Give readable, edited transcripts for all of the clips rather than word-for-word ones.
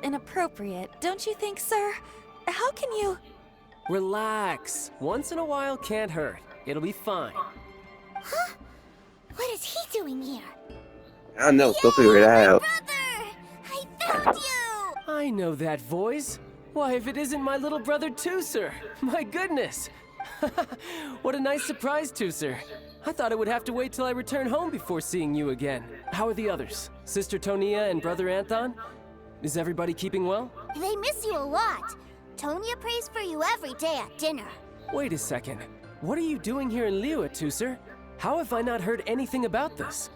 inappropriate, don't you think, sir? How can you... Relax. Once in a while can't hurt. It'll be fine. Huh? What is he doing here? I don't know. Go figure it out. Brother! I found you! I know that voice. Why, if it isn't my little brother tuecer. My goodness. What a nice surprise, tuecer. I thought I would have to wait till I return home before seeing you again. How are the others? Sister Tonia and Brother Anton? Is everybody keeping well? They miss you a lot. Tonia prays for you every day at dinner. Wait a second. What are you doing here in Liyue, tuecer? How have I not heard anything about this?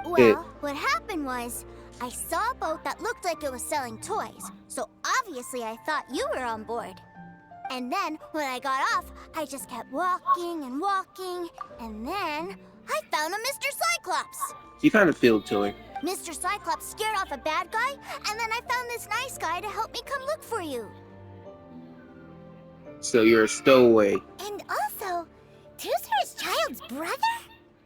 Well, what happened was, I saw a boat that looked like it was selling toys, so obviously I thought you were on board. And then, when I got off, I just kept walking and walking, and then I found a Mr. Cyclops. You kind of feel to her. Mr. Cyclops scared off a bad guy, and then I found this nice guy to help me come look for you. So you're a stowaway. And also, Tuecer's child's brother?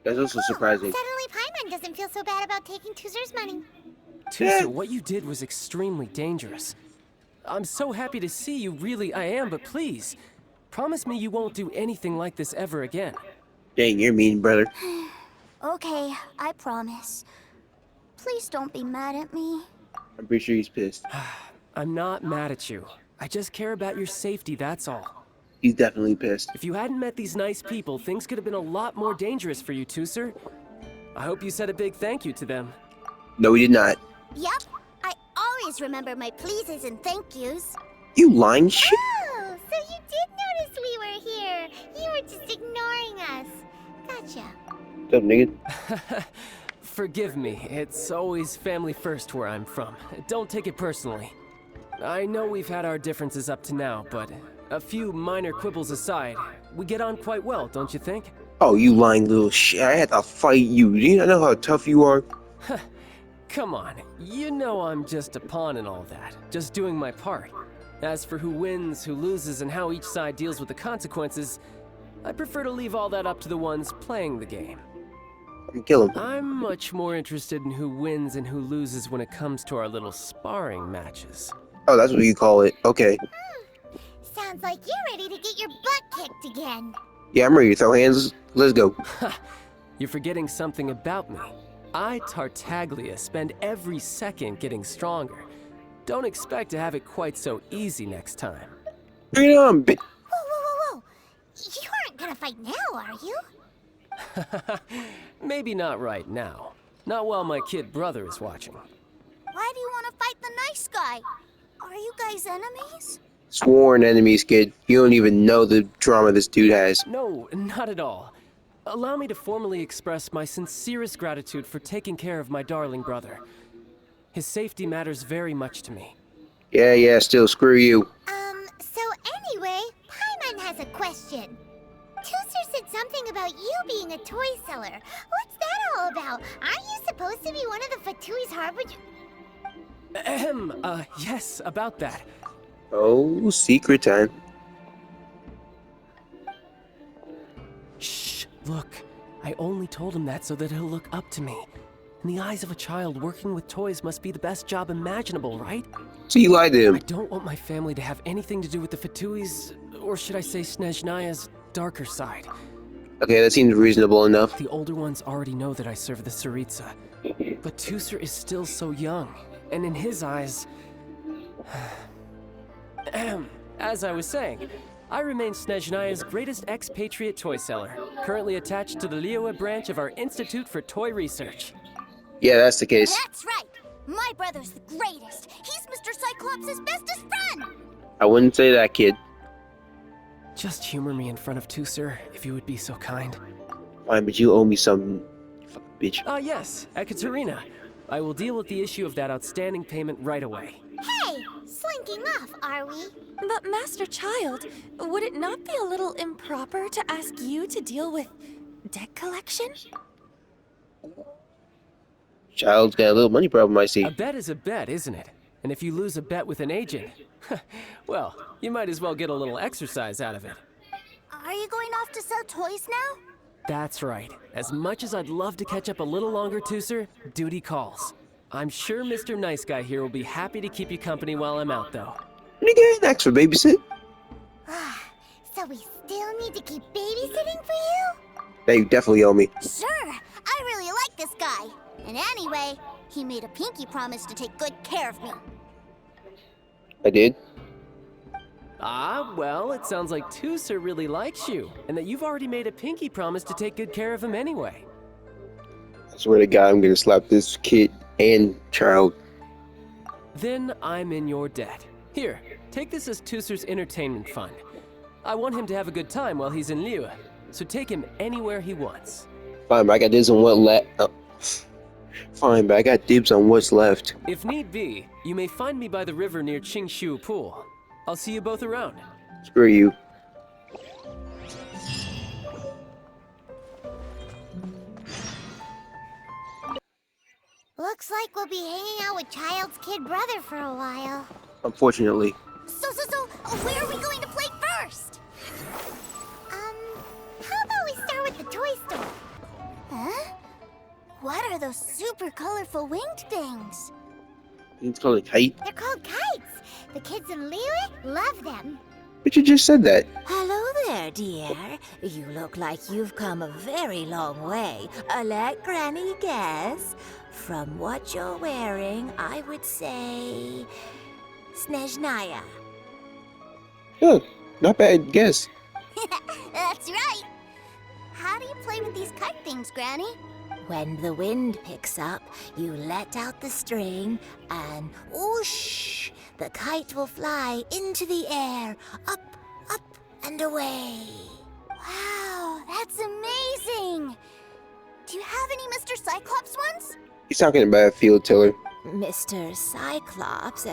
That's also surprising. Suddenly Paimon doesn't feel so bad about taking Tuecer's money. tuecer, what you did was extremely dangerous. I'm so happy to see you, really I am, but please, promise me you won't do anything like this ever again. Dang, you're mean, brother. Okay, I promise. Please don't be mad at me. I'm pretty sure he's pissed. I'm not mad at you. I just care about your safety, that's all. He's definitely pissed. If you hadn't met these nice people, things could have been a lot more dangerous for you, tuecer. I hope you said a big thank you to them. No, he did not. Yep, I always remember my pleases and thank yous. You lying shit. Oh, so you did notice we were here. You were just ignoring us. Gotcha. What's up, nigga? Forgive me, it's always family first where I'm from. Don't take it personally. I know we've had our differences up to now, but a few minor quibbles aside, we get on quite well, don't you think? Oh, you lying little shit. I had to fight you. Do you not know how tough you are? Come on, you know I'm just a pawn in all that, just doing my part. As for who wins, who loses, and how each side deals with the consequences, I prefer to leave all that up to the ones playing the game. Kill him. I'm much more interested in who wins and who loses when it comes to our little sparring matches. Oh, that's what you call it. Okay. Sounds like you're ready to get your butt kicked again. Yeah, I'm ready to throw hands. Let's go. You're forgetting something about me. I, Tartaglia, spend every second getting stronger. Don't expect to have it quite so easy next time. Bring it on, bitch. Whoa, whoa, whoa, whoa. You aren't gonna fight now, are you? Maybe not right now. Not while my kid brother is watching. Why do you want to fight the nice guy? Are you guys enemies? Sworn enemies, kid. You don't even know the drama this dude has. No, not at all. Allow me to formally express my sincerest gratitude for taking care of my darling brother. His safety matters very much to me. Yeah, still screw you. So anyway, Paimon has a question. Tuecer said something about you being a toy seller. What's that all about? Aren't you supposed to be one of the Fatui's harbinger? Yes, about that. Oh, secret time. Shh, look. I only told him that so that he'll look up to me. In the eyes of a child, working with toys must be the best job imaginable, right? So you lied to him. I don't want my family to have anything to do with the Fatui's, or should I say Snezhnaya's, darker side. Okay, that seems reasonable enough. The older ones already know that I serve the Tsaritsa. But tuecer is still so young, and in his eyes... As I was saying, I remain Snezhnaya's greatest expatriate toy seller, currently attached to the Liyue branch of our Institute for Toy Research. Yeah, that's the case. That's right. My brother's the greatest. He's Mr. Cyclops' bestest friend. I wouldn't say that, kid. Just humor me in front of tuecer, if you would be so kind. Fine, but you owe me something, you fucking bitch. Yes, Ekaterina. I will deal with the issue of that outstanding payment right away. Hey, slinking off, are we? But Master Child, would it not be a little improper to ask you to deal with debt collection? Child's got a little money problem, I see. A bet is a bet, isn't it? And if you lose a bet with an agent, well, you might as well get a little exercise out of it. Are you going off to sell toys now? That's right. As much as I'd love to catch up a little longer, tuecer, duty calls. I'm sure Mr. Nice Guy here will be happy to keep you company while I'm out, though. When you get an extra babysit? So we still need to keep babysitting for you? Now you definitely owe me. Sure, I really like this guy. And anyway, he made a pinky promise to take good care of me. I did? Ah, well, it sounds like tuecer really likes you, and that you've already made a pinky promise to take good care of him anyway. I swear to God, I'm gonna slap this kid and child. Then I'm in your debt. Here, take this as tuecer's entertainment fund. I want him to have a good time while he's in Liyue, so take him anywhere he wants. Fine, but I got dibs on what left. Fine, but I got dibs on what's left. If need be, you may find me by the river near Qingshu Pool. I'll see you both around. Screw you. Looks like we'll be hanging out with Child's kid brother for a while. Unfortunately. So, where are we going to play first? How about we start with the toy store? Huh? What are those super colorful winged things? It's called a kite. They're called kites. The kids in Liyue love them. But you just said that. Hello there, dear. You look like you've come a very long way. Let Granny guess. From what you're wearing, I would say... Snezhnaya. Huh, not bad guess. That's right. How do you play with these kite things, Granny? When the wind picks up, you let out the string, and whoosh! The kite will fly into the air, up, and away. Wow, that's amazing! Do you have any Mr. Cyclops ones? He's talking about a field tiller. Mr. Cyclops,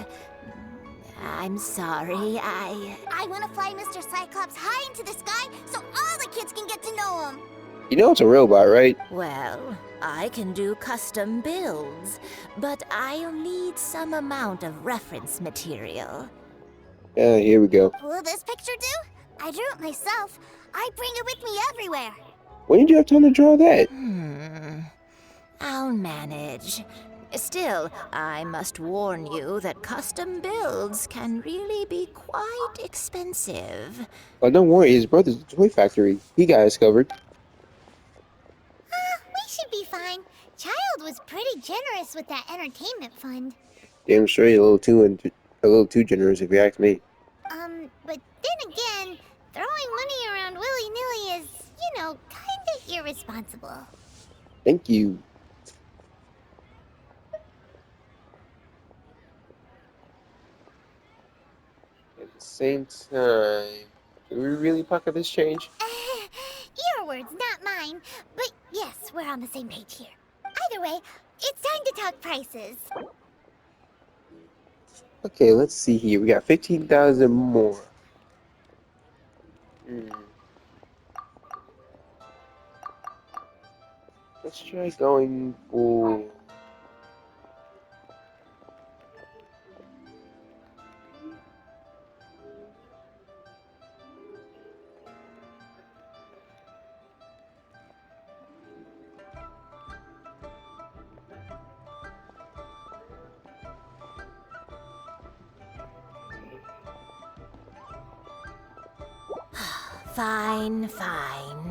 I'm sorry, I want to fly Mr. Cyclops high into the sky so all the kids can get to know him. You know it's a robot, right? Well, I can do custom builds, but I'll need some amount of reference material. Yeah, here we go. Will this picture do? I drew it myself. I bring it with me everywhere. When did you have time to draw that? I'll manage. Still, I must warn you that custom builds can really be quite expensive. Oh, don't worry, his brother's a toy factory. He got us covered. We should be fine. Child was pretty generous with that entertainment fund. Damn straight, a little too generous if you ask me. But then again, throwing money around willy-nilly is, kinda irresponsible. Thank you. At the same time, do we really pocket this change? Your words, not mine. But yes, we're on the same page here. Either way, it's time to talk prices. Okay, let's see here. We got 15,000 more. Let's try going for... Fine.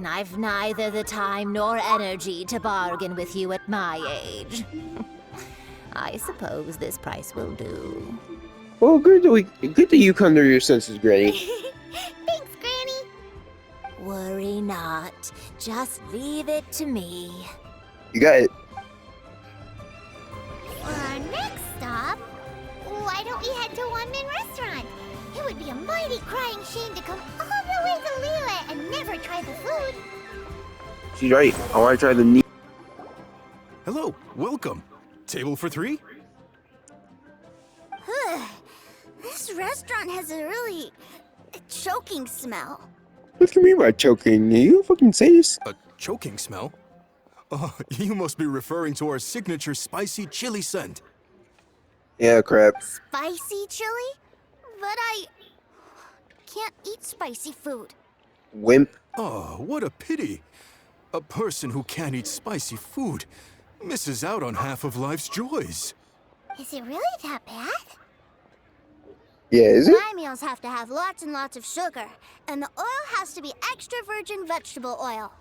I've neither the time nor energy to bargain with you at my age. I suppose this price will do. Well, good that you come to your senses, Granny. Thanks, Granny. Worry not. Just leave it to me. You got it. For our next stop, why don't we head to One-Man Restaurant? It would be a mighty crying shame to come all the way to Liyue and never try the food. She's right. I want to try the neat. Hello, welcome. Table for three? This restaurant has a really choking smell. What do you mean by choking? You don't fucking say this. A choking smell? Oh, you must be referring to our signature spicy chili scent. Yeah, crap. Spicy chili? But I can't eat spicy food. Wimp. Oh, what a pity. A person who can't eat spicy food misses out on half of life's joys. Is it really that bad? Yeah, is it? My meals have to have lots and lots of sugar, and the oil has to be extra virgin vegetable oil.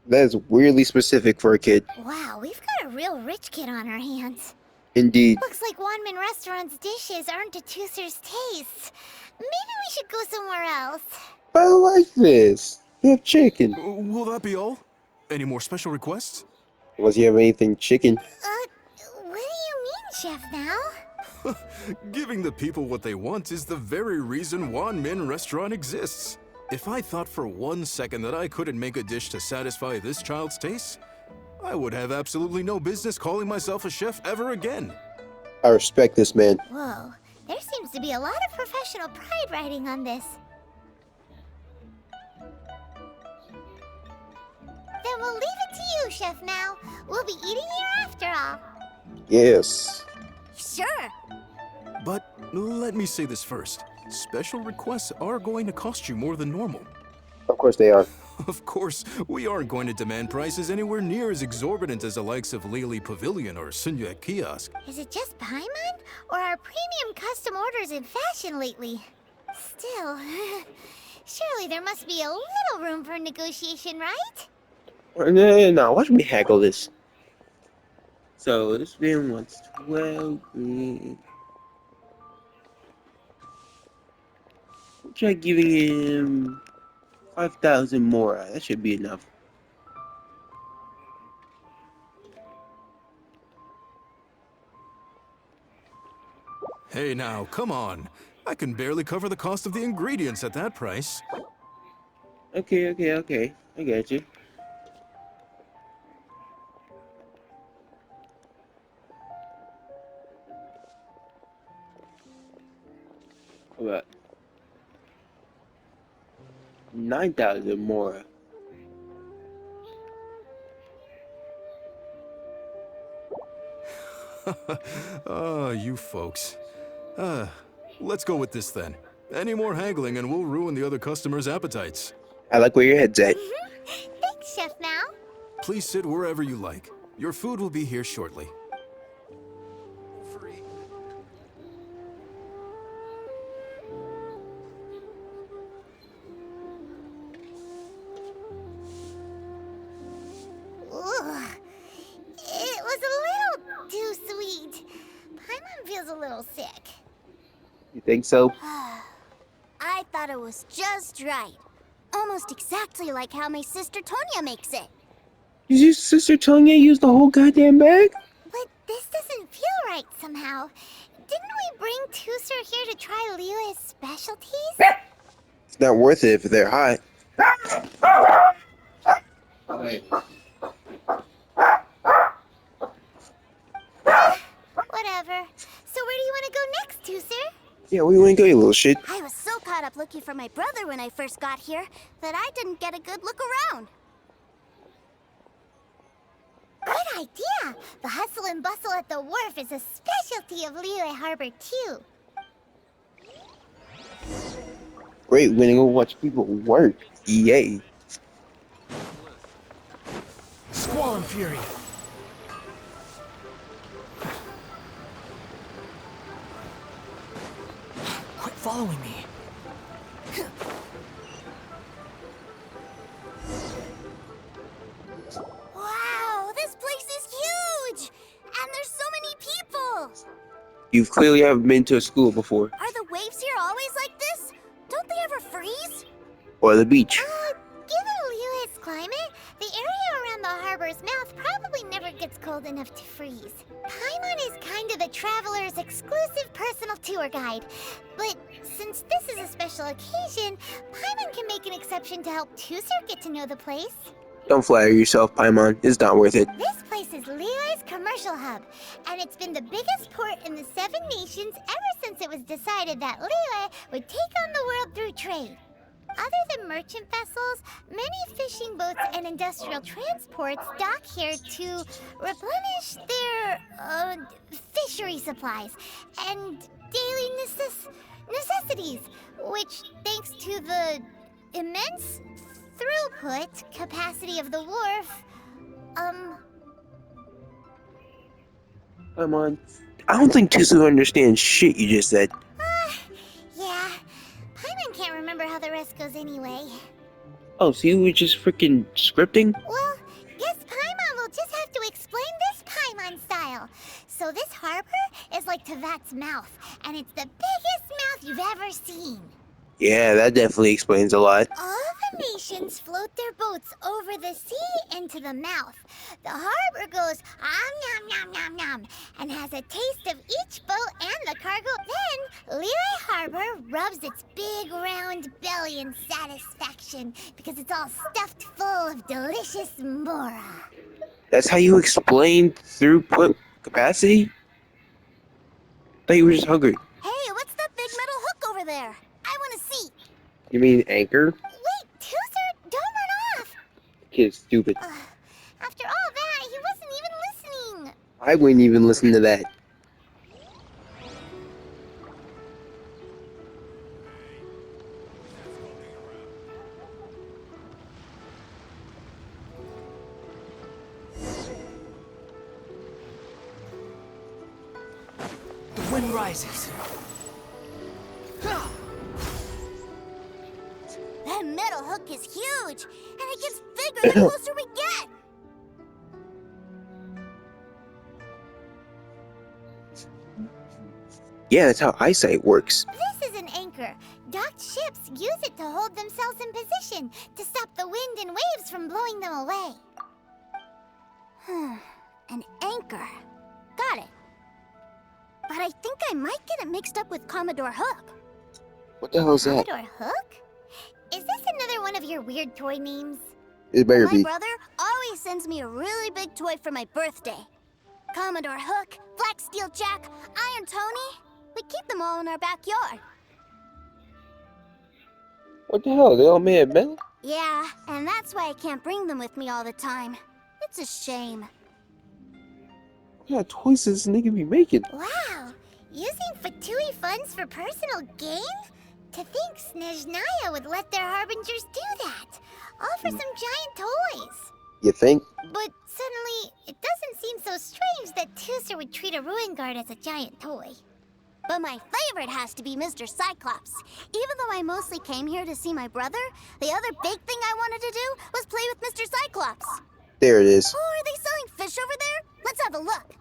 That is weirdly specific for a kid. Wow, we've got a real rich kid on our hands. Indeed. Looks like Wanman Restaurant's dishes aren't to tuecer's taste. Maybe we should go somewhere else. I like this. You have chicken. Will that be all? Any more special requests? Unless you have anything chicken. What do you mean, Chef Now? Giving the people what they want is the very reason Wan Min Restaurant exists. If I thought for 1 second that I couldn't make a dish to satisfy this child's taste, I would have absolutely no business calling myself a chef ever again. I respect this man. Whoa, there seems to be a lot of professional pride riding on this. Then we'll leave it to you, Chef Now. We'll be eating here after all. Yes. Sure. But let me say this first. Special requests are going to cost you more than normal. Of course they are. Of course, we aren't going to demand prices anywhere near as exorbitant as the likes of Lily Pavilion or Sunya Kiosk. Is it just Paimon? Or are premium custom orders in fashion lately? Still, surely there must be a little room for negotiation, right? No. Watch me haggle this. So this man wants 12 grand. Try giving him 5,000 more. That should be enough. Hey now, come on. I can barely cover the cost of the ingredients at that price. Okay. I got you. How about 9,000 more? You folks. Let's go with this then. Any more haggling and we'll ruin the other customers' appetites. I like where your head's at. Thanks, Chef Now. Please sit wherever you like. Your food will be here shortly. Ugh. It was a little too sweet. Paimon feels a little sick. You think so? I thought it was just right. Almost exactly like how my sister Tonya makes it. Did your sister Tonya use the whole goddamn bag? But this doesn't feel right somehow. Didn't we bring tuecer here to try Liyue's specialties? It's not worth it if they're hot. Whatever. So where do you want to go next, tuecer? Yeah, where you wanna go, you little shit? I was so caught up looking for my brother when I first got here that I didn't get a good look around. Good idea! The hustle and bustle at the wharf is a specialty of Liyue Harbor, too. Great, we're gonna go watch people work. Yay. Squall and Fury. Quit following me. Wow, this place is huge! And there's so many people! You clearly haven't been to a school before. Are the waves here always like this? Don't they ever freeze? Or the beach. Given Liyue's climate, the area around the harbor's mouth probably never gets cold enough to freeze. Paimon is kind of the traveler's exclusive personal tour guide. But since this is a special occasion, Paimon can make an exception to help tuecer get to know the place. Don't flatter yourself, Paimon. It's not worth it. This place is Liyue's commercial hub, and it's been the biggest port in the 7 nations ever since it was decided that Liyue would take on the world through trade. Other than merchant vessels, many fishing boats and industrial transports dock here to replenish their fishery supplies and daily necessities, which, thanks to the immense throughput capacity of the wharf, Paimon, I don't think Tusu understands shit you just said. Yeah. Paimon can't remember how the rest goes anyway. Oh, so you were just freaking scripting? Well, guess Paimon will just have to explain this Paimon style. So this harbor is like Tevat's mouth, and it's the biggest mouth you've ever seen. Yeah, that definitely explains a lot. All the nations float their boats over the sea into the mouth. The harbor goes nom nom nom nom and has a taste of each boat and the cargo. Then Liyue Harbor rubs its big round belly in satisfaction because it's all stuffed full of delicious mora. That's how you explain throughput capacity? I thought you were just hungry. Hey, what's that big metal hook over there? I want to see. You mean anchor? Wait, Tuecer, don't run off. Kid's stupid. After all that, he wasn't even listening. I wouldn't even listen to that. The wind rises. That metal hook is huge, and it gets bigger the closer we get. Yeah, that's how eyesight works. This is an anchor. Docked ships use it to hold themselves in position to stop the wind and waves from blowing them away. An anchor. Got it. But I think I might get it mixed up with Commodore Hook. What the hell is that? Commodore Hook? Is this another one of your weird toy names? It better My be. brother always sends me a really big toy for my birthday. Commodore Hook, Black Steel Jack, Iron Tony. We keep them all in our backyard. What the hell? They all made of metal? Yeah, and that's why I can't bring them with me all the time. It's a shame. What kind of toys does this nigga be making? Wow, using Fatui funds for personal gain? To think Snezhnaya would let their harbingers do that. All for some giant toys. You think? But suddenly, it doesn't seem so strange that Tuecer would treat a ruin guard as a giant toy. But my favorite has to be Mr. Cyclops. Even though I mostly came here to see my brother, the other big thing I wanted to do was play with Mr. Cyclops. There it is. Oh, are they selling fish over there? Let's have a look.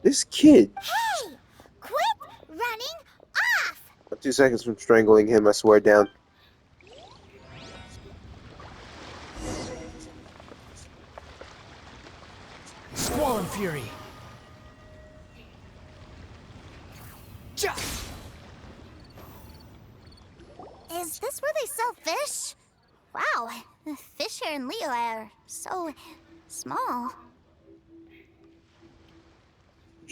This kid. Hey! Quit running off! I'm 2 seconds from strangling him, I swear down. Squall and fury. Ja! Is this where they sell fish? Wow, the fish here in Liyue are so small.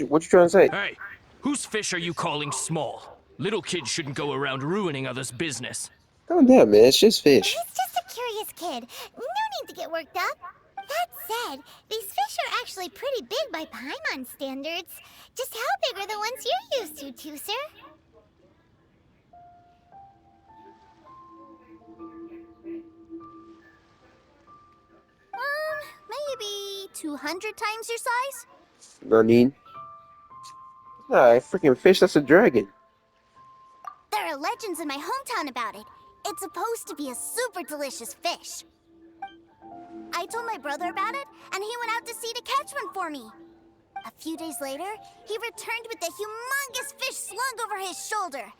What you trying to say? Hey, whose fish are you calling small? Little kids shouldn't go around ruining others' business. Calm down, man. It's just fish. He's just a curious kid. No need to get worked up. That said, these fish are actually pretty big by Paimon standards. Just how big are the ones you're used to, Tuecer? Maybe 200 times your size? No need. Nah, freaking fish, that's a dragon. There are legends in my hometown about it. It's supposed to be a super delicious fish. I told my brother about it, and he went out to sea to catch one for me. A few days later, he returned with a humongous fish slung over his shoulder.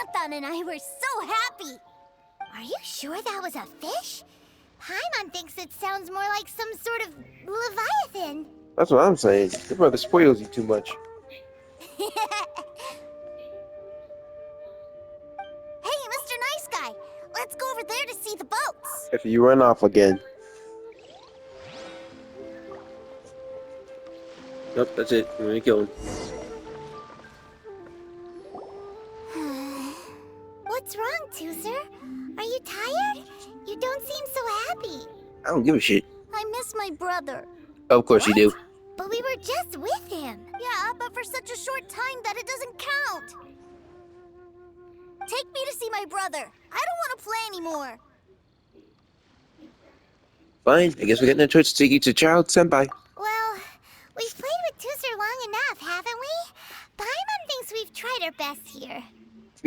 Anton and I were so happy. Are you sure that was a fish? Paimon thinks it sounds more like some sort of leviathan. That's what I'm saying. Your brother spoils you too much. Hey, Mr. Nice Guy, let's go over there to see the boats. If you run off again. Nope, that's it. I'm gonna kill him. What's wrong, Tuecer? Are you tired? You don't seem so happy. I don't give a shit. I miss my brother. Of course you do. But we were just with him. Yeah, but for such a short time that it doesn't count. Take me to see my brother. I don't want to play anymore. Fine, I guess we got no choice to take you to Child Senpai. Well, we've played with Tuecer long enough, haven't we?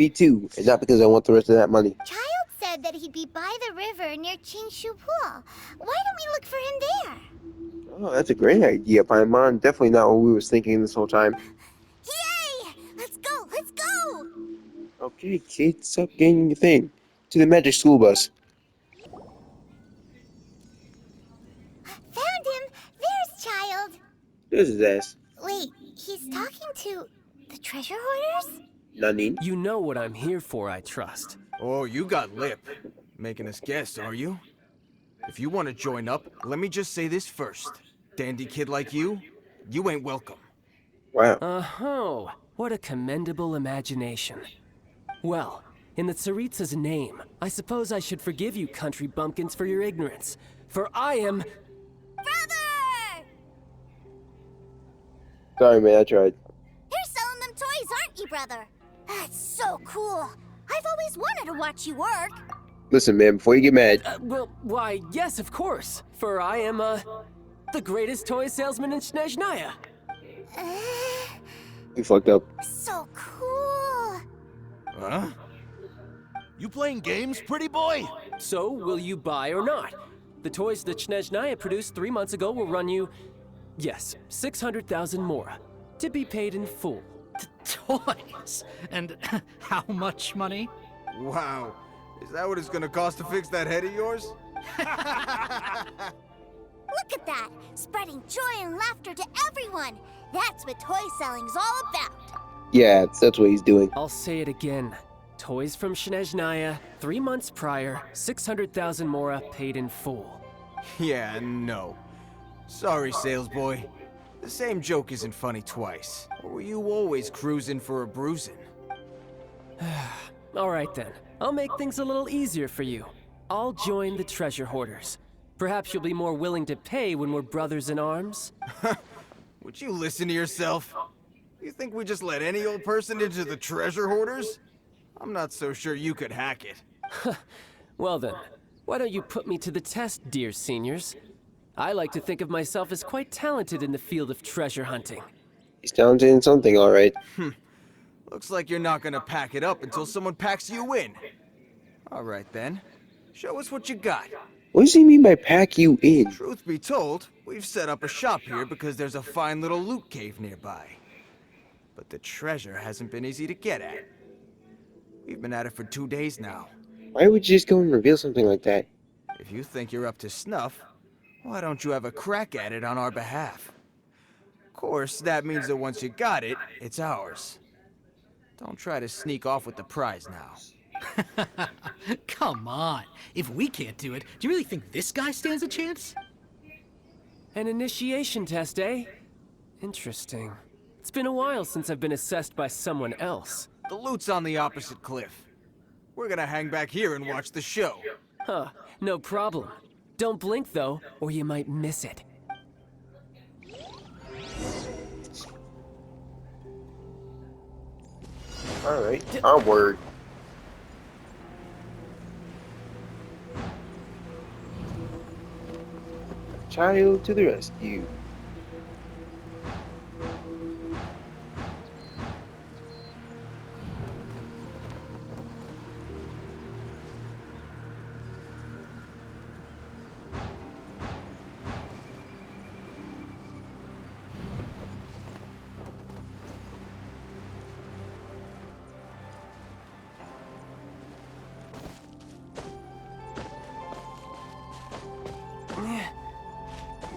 Me too, and not because I want the rest of that money. Child said that he'd be by the river near Chingshu Pool. Why don't we look for him there? Oh, that's a great idea, Paimon. Definitely not what we was thinking this whole time. Yay! Let's go! Let's go! Okay, kids, stop getting your thing. To the magic school bus. Found him! There's Child! There's his ass. Wait, he's talking to the treasure hoarders? Nanin. You know what I'm here for, I trust. Oh, you got lip. Making us guess, are you? If you want to join up, let me just say this first. Dandy kid like you ain't welcome. Wow. Oh, what a commendable imagination. Well, in the Tsaritsa's name, I suppose I should forgive you country bumpkins for your ignorance. For I am... Brother! Sorry, man, I tried. You're selling them toys, aren't you, brother? That's so cool. I've always wanted to watch you work. Listen, man, before you get mad, Well, why, yes, of course. For I am, the greatest toy salesman in Snezhnaya. we fucked up. So cool. Huh? You playing games, pretty boy? So, will you buy or not? The toys that Snezhnaya produced 3 months ago will run you, yes, 600,000 mora, to be paid in full. Toys? And how much money? Wow. Is that what it's gonna cost to fix that head of yours? Look at that! Spreading joy and laughter to everyone! That's what toy selling's all about! Yeah, that's what he's doing. I'll say it again. Toys from Snezhnaya, 3 months prior, 600,000 mora paid in full. Yeah, no. Sorry, sales boy. The same joke isn't funny twice. Or were you always cruising for a bruising? All right then, I'll make things a little easier for you. I'll join the treasure hoarders. Perhaps you'll be more willing to pay when we're brothers in arms? Would you listen to yourself? You think we just let any old person into the treasure hoarders? I'm not so sure you could hack it. Well then, why don't you put me to the test, dear seniors? I like to think of myself as quite talented in the field of treasure hunting. He's talented in something, alright. Looks like you're not gonna pack it up until someone packs you in. All right then. Show us what you got. What does he mean by pack you in? Truth be told, we've set up a shop here because there's a fine little loot cave nearby. But the treasure hasn't been easy to get at. We've been at it for 2 days now. Why would you just go and reveal something like that? If you think you're up to snuff, why don't you have a crack at it on our behalf? Of course, that means that once you got it, it's ours. Don't try to sneak off with the prize now. Come on. If we can't do it, do you really think this guy stands a chance? An initiation test, eh? Interesting. It's been a while since I've been assessed by someone else. The loot's on the opposite cliff. We're gonna hang back here and watch the show. Huh, no problem. Don't blink though, or you might miss it. Alright, onward. Child to the rescue.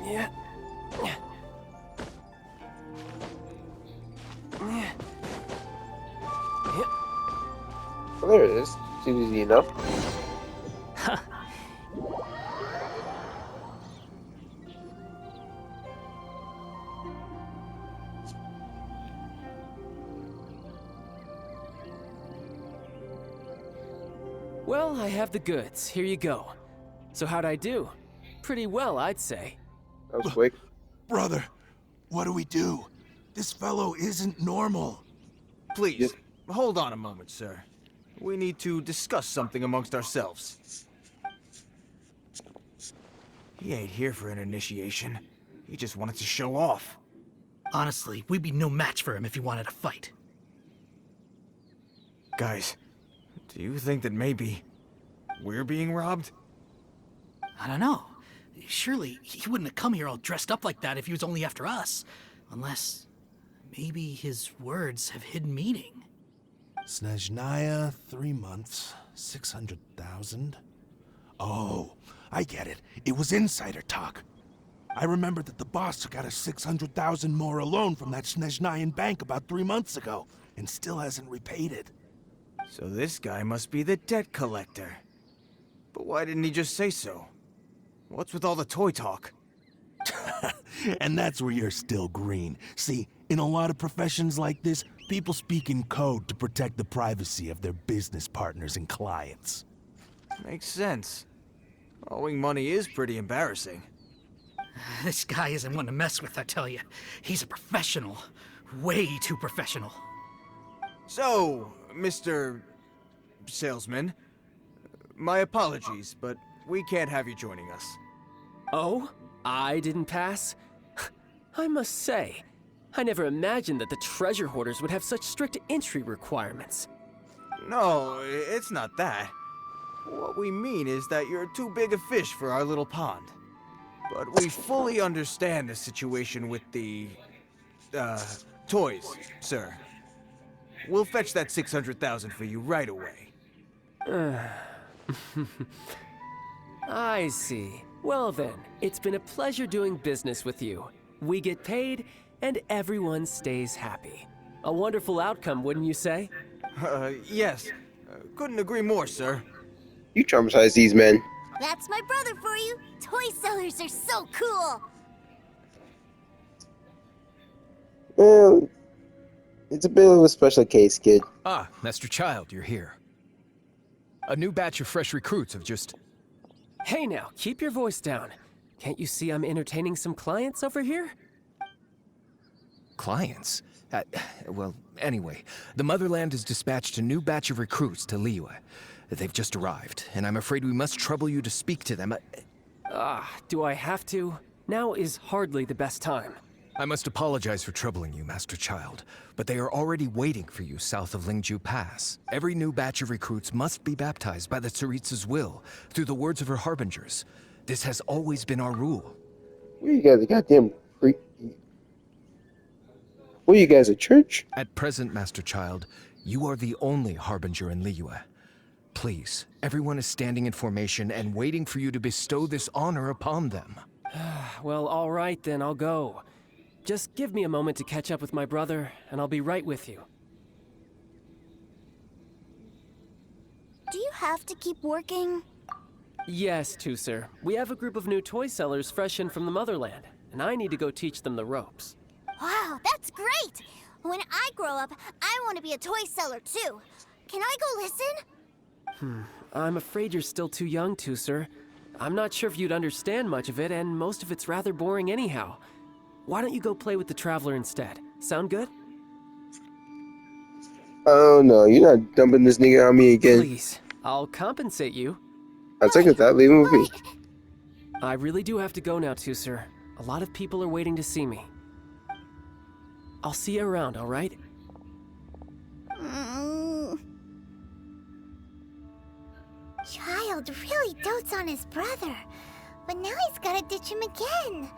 Yeah. Well, there it is. Seems easy enough. Well, I have the goods. Here you go. So how'd I do? Pretty well, I'd say. That was quick. Brother, what do we do? This fellow isn't normal. Please, hold on a moment, sir. We need to discuss something amongst ourselves. He ain't here for an initiation. He just wanted to show off. Honestly, we'd be no match for him if he wanted to fight. Guys, do you think that maybe we're being robbed? I don't know. Surely he wouldn't have come here all dressed up like that if he was only after us. Unless maybe his words have hidden meaning. Snezhnaya, 3 months, 600,000. Oh, I get it. It was insider talk. I remember that the boss took out a 600,000 more loan from that Snezhnayan bank about 3 months ago, and still hasn't repaid it. So this guy must be the debt collector. But why didn't he just say so? What's with all the toy talk? And that's where you're still green. See, in a lot of professions like this, people speak in code to protect the privacy of their business partners and clients. Makes sense. Owing money is pretty embarrassing. This guy isn't one to mess with, I tell you. He's a professional. Way too professional. So, Mr. Salesman, my apologies, but we can't have you joining us. Oh? I didn't pass? I must say, I never imagined that the treasure hoarders would have such strict entry requirements. No, it's not that. What we mean is that you're too big a fish for our little pond. But we fully understand the situation with the, toys, sir. We'll fetch that 600,000 for you right away. I see. Well then, it's been a pleasure doing business with you. We get paid, and everyone stays happy. A wonderful outcome, wouldn't you say? Yes. Couldn't agree more, sir. You traumatize these men. That's my brother for you. Toy sellers are so cool. Well, it's a bit of a special case, kid. Ah, Master Child, you're here. A new batch of fresh recruits have just... Hey now, keep your voice down. Can't you see I'm entertaining some clients over here? Clients? Well, anyway, the Motherland has dispatched a new batch of recruits to Liyue. They've just arrived, and I'm afraid we must trouble you to speak to them. Do I have to? Now is hardly the best time. I must apologize for troubling you, Master Child, but they are already waiting for you south of Lingju Pass. Every new batch of recruits must be baptized by the Tsaritsa's will, through the words of her harbingers. This has always been our rule. What are you guys, a goddamn freak? What are you guys, a church? At present, Master Child, you are the only harbinger in Liyue. Please, everyone is standing in formation and waiting for you to bestow this honor upon them. Well, all right then, I'll go. Just give me a moment to catch up with my brother, and I'll be right with you. Do you have to keep working? Yes, tuecer. We have a group of new toy sellers fresh in from the Motherland, and I need to go teach them the ropes. Wow, that's great! When I grow up, I want to be a toy seller too. Can I go listen? I'm afraid you're still too young, tuecer. I'm not sure if you'd understand much of it, and most of it's rather boring anyhow. Why don't you go play with the Traveler instead? Sound good? Oh no, you're not dumping this nigga on me again. Please, I'll compensate you. I'll take it that, leave him with me. I really do have to go now, tuecer. A lot of people are waiting to see me. I'll see you around, all right? Child really dotes on his brother, but now he's gotta ditch him again.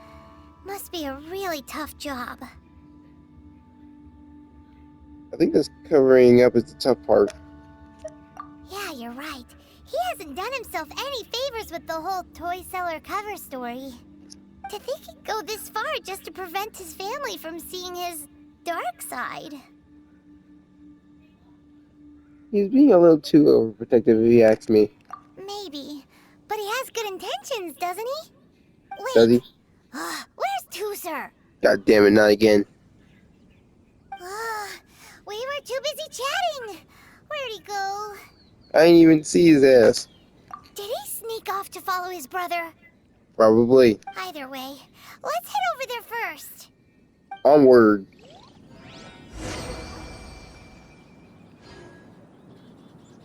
Must be a really tough job. I think this covering up is the tough part. Yeah, you're right. He hasn't done himself any favors with the whole toy seller cover story. To think he'd go this far just to prevent his family from seeing his dark side. He's being a little too overprotective if he asks me. Maybe. But he has good intentions, doesn't he? Wait. Does he? Where's tuecer? God damn it, not again. We were too busy chatting. Where'd he go? I didn't even see his ass. Did he sneak off to follow his brother? Probably. Either way, let's head over there first. Onward.